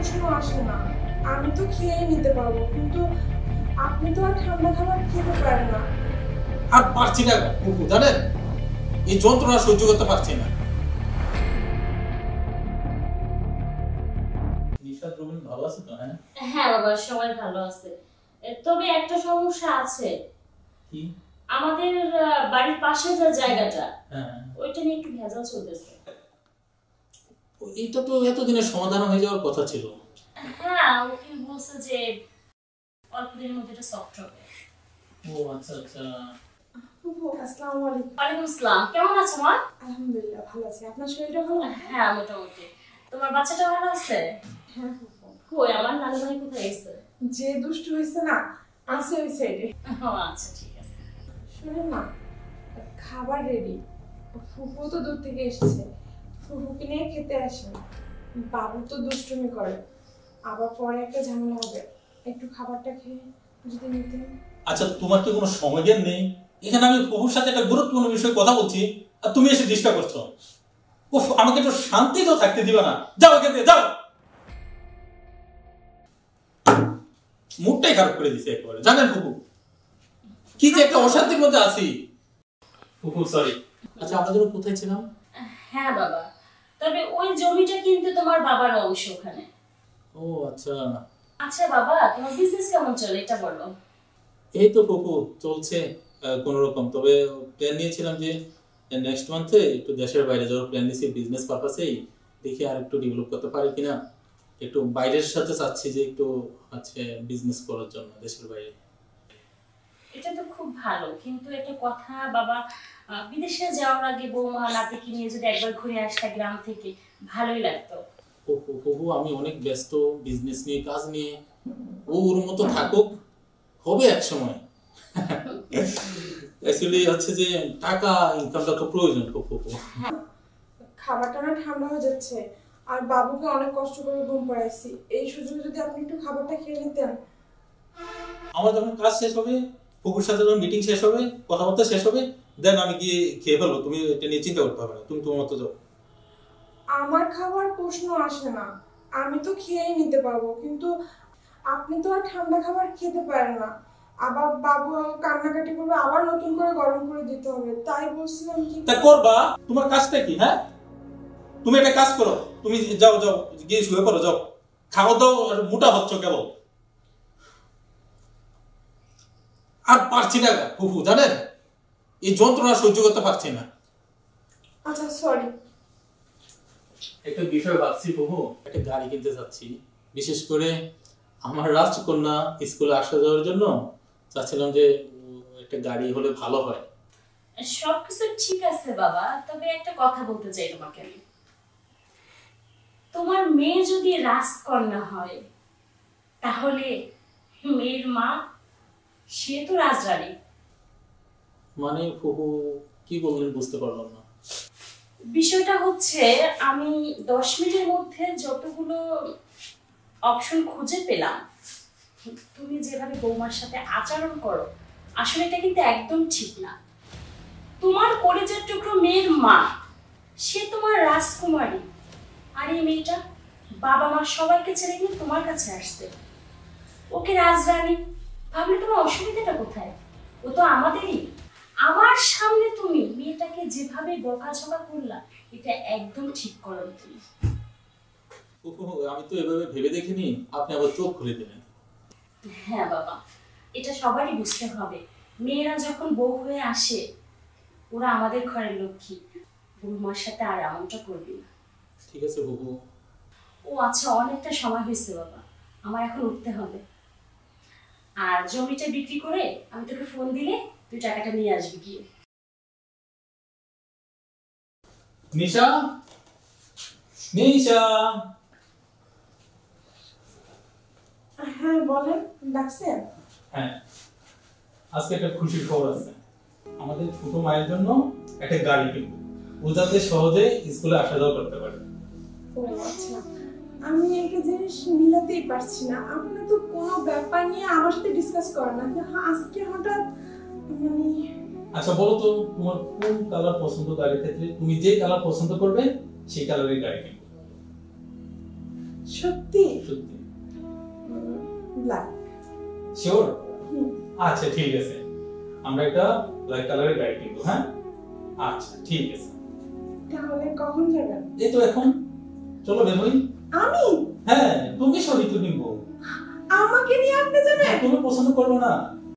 প্রশ্ন আসে না। আমি তো খেয়ে নিতে পারবো, কিন্তু আপনি তো আর ঠান্ডা খাবার খেতে পারেন না। আর পারছি না ফুফু, জানেন এই যন্ত্রণা সহ্য করতে পারছি না। নিশাদ রুবিন ভালো আছে তো? হ্যাঁ বাবা, সবাই ভালো আছে, তবে একটা সমস্যা আছে। কি? আমাদের বাড়ির পাশে যে জায়গাটা, ওইটা নিয়ে একটু ভেজাল চলতেছে। এটা তো এতদিনের সমাধান হয়ে যাওয়ার কথা ছিল। হ্যাঁ, উকিল বলছে যে অল্প দিনের মধ্যে এটা সফট হবে। ও আচ্ছা আচ্ছা। ফুফু আসসালামু আলাইকুম। ওয়ালাইকুম আসসালাম, কেমন আছো মা? আলহামদুলিল্লাহ ভালো আছি, আপনার শরীরটা ভালো? হ্যাঁ মোটামুটি। তোমার বাচ্চাটা ভালো আছে? হ্যাঁ ফুফু। কই আমার নানু ভাই কোথায় গেছে? যে দুষ্টু হয়েছে না, আছে ওই সাইডে। ও আচ্ছা ঠিক আছে। শুনেন না, খাবার রেডি। ফুফু তো দূর থেকে এসেছে, ফুফুকে নিয়ে খেতে আসেন। বাবু তো দুষ্টুমি করে, আবার পরে একটা ঝামেলা হবে। একটু খাবারটা খেয়ে যদি নিতেন। আচ্ছা, তোমার কি কোনো সময় জ্ঞান নেই? এখানে আমি ফুফুর সাথে একটা গুরুত্বপূর্ণ বিষয়ে কথা বলছি আর তুমি এসে ডিস্টার্ব করছো। উফ, আমাকে একটু শান্তি তো থাকতে দিবা না? যাও এখান থেকে, যাও। মুডটাই খারাপ করে দিছে একেবারে, জানেন ফুফু কি যে একটা অশান্তির মধ্যে আছি। ফুফু সরি। আচ্ছা, আমরা যেন কোথায় ছিলাম? হ্যাঁ বাবা, তবে ওই জমিটা কিন্তু তোমার বাবার অংশ ওখানে। ও আচ্ছা। আচ্ছা বাবা, তোমার বিজনেস কেমন চলে এটা বলো। এই তো ফুফু চলছে কোন রকম। তবে প্ল্যান নিয়েছিলাম যে নেক্সট মান্থে একটু দেশের বাইরে যাওয়ার প্ল্যান নিয়েছি বিজনেস পারপাসেই। দেখি আর একটু ডেভেলপ করতে পারি কিনা। একটু বাইরের সাথে চাচ্ছি যে একটু বিজনেস করার জন্য দেশের বাইরে। এটা তো খুব ভালো, কিন্তু একটা কথা বাবা, বিদেশে যাওয়ার আগে বৌমা নাতিকে নিয়ে যদি একবার ঘুরে আসতা গ্রাম থেকে, ভালোই লাগতো। ফুফু আমি অনেক ব্যস্ত বিজনেস নিয়ে, কাজ নিয়ে। ওর মতো থাকুক, হবে এক সময়। অ্যাকচুয়ালি হচ্ছে যে টাকা ইনকামটা তো প্রয়োজন ফুফু। খাবারটা না ঠান্ডা হয়ে যাচ্ছে, আর বাবুকে অনেক কষ্ট করে ঘুম পাড়াইছি। এই সুযোগে যদি আপনি একটু খাবারটা খেয়ে নিতেন। আমার যখন কাজ শেষ হবে, ফুফুর সাথে যখন মিটিং শেষ হবে, কথাবার্তা শেষ হবে, দেন আমি গিয়ে খেয়ে ফেলবো। তুমি এটা নিয়ে চিন্তা করতে হবে না, তুমি তোমার মতো যাও। আমার খাবার প্রশ্ন আসে না, আমি তো খেয়েই নিতে পারবো, কিন্তু আপনি তো আর ঠান্ডা খাবার খেতে পারেন না। আবার বাবু কান্নাকাটি করবে, আবার নতুন করে গরম করে দিতে হবে। তাই বলছিলাম কি তা করবা, তোমার কাজটা কি? হ্যাঁ, তুমি একটা কাজ করো, তুমি যাও যাও গিয়ে শুয়ে পড়ো, যাও খাওয়া দাও, আর মোটা হচ্ছ কেবল। আর পারছি না ফুফু, জানেন এই যন্ত্রণা সহ্য করতে পারছি না। আচ্ছা সরি। একটা বিষয় ভাবছি ফুফু, একটা গাড়ি কিনতে চাচ্ছি। বিশেষ করে আমার রাজকন্যা স্কুলে আসা যাওয়ার জন্য চাচ্ছিলাম যে একটা গাড়ি হলে ভালো হয়। সবকিছু ঠিক আছে বাবা, তবে একটা কথা বলতে চাই তোমাকে আমি। তোমার মেয়ে যদি রাজকন্যা হয়, তাহলে মেয়ের মা সে তো রাজরানী। মানে ফুফু কি বললেন বুঝতে পারলাম না। বিষয়টা হচ্ছে, আমি 10 মিনিটের মধ্যে যতগুলো অপশন খুঁজে পেলাম, তুমি যেভাবে বৌমার সাথে আচরণ করো, আসলে এটা কিন্তু একদম ঠিক না। তোমার কলেজের টুকরো মেয়ের মা, সে তোমার রাজকুমারী, আর এই মেয়েটা বাবা মা সবাইকে ছেড়ে গিয়ে তোমার কাছে আসছে। ওকে রাজরানী ভাবলে তোমার অসুবিধাটা কোথায়? ও তো আমাদেরই। আমার সামনে তুমি মেয়েটাকে যেভাবে বকাঝকা করলা, এটা একদম ঠিক করো তুমি। আমি তো এভাবে ভেবে দেখিনি, আপনি আবার চোখ খুলে দিলেন। হ্যাঁ বাবা, এটা সবারই বুঝতে হবে। মেয়েরা যখন বউ হয়ে আসে, ওরা আমাদের ঘরের লক্ষ্মী। বৌমার সাথে আর এমনটা করবি না। ঠিক আছে বুবু। ও আচ্ছা, অনেকটা সময় হয়েছে বাবা, আমার এখন উঠতে হবে। আর জমিটা বিক্রি করে আমি তোকে ফোন দিলে তুই টাকাটা নিয়ে আসবি গিয়ে। নিশা, নিশা। হ্যাঁ বলেন, ডাকছেন? হ্যাঁ, আজকে একটা খুশির খবর আছে। আমাদের ছোট মায়ের জন্য একটা গাড়ি কিনবো, ও যাতে সহজে স্কুলে আসা যাওয়া করতে পারে। ও আচ্ছা, আমি একটা জিনিস মিলাতেই পারছি না। আপনি তো কোনো ব্যাপার নিয়ে আমার সাথে ডিসকাস করেন না, আজকে হঠাৎ মানে। আচ্ছা বলো তো, তোমার কোন কালার পছন্দ গাড়ির ক্ষেত্রে? তুমি যে কালার পছন্দ করবে সেই কালারের গাড়ি কিনবো। সত্যি সত্যি ব্ল্যাক। শিওর? আচ্ছা ঠিক আছে, আমরা একটা ব্ল্যাক কালারের গাড়ি কিনবো। হ্যাঁ আচ্ছা ঠিক আছে। তাহলে কখন যাবেন? এই তো এখন, চলো বের হই। আমি? হ্যাঁ তুমি সরি তো কিনবো, আমাকে নিয়ে আপনি যাবেন? তুমি পছন্দ করবে না?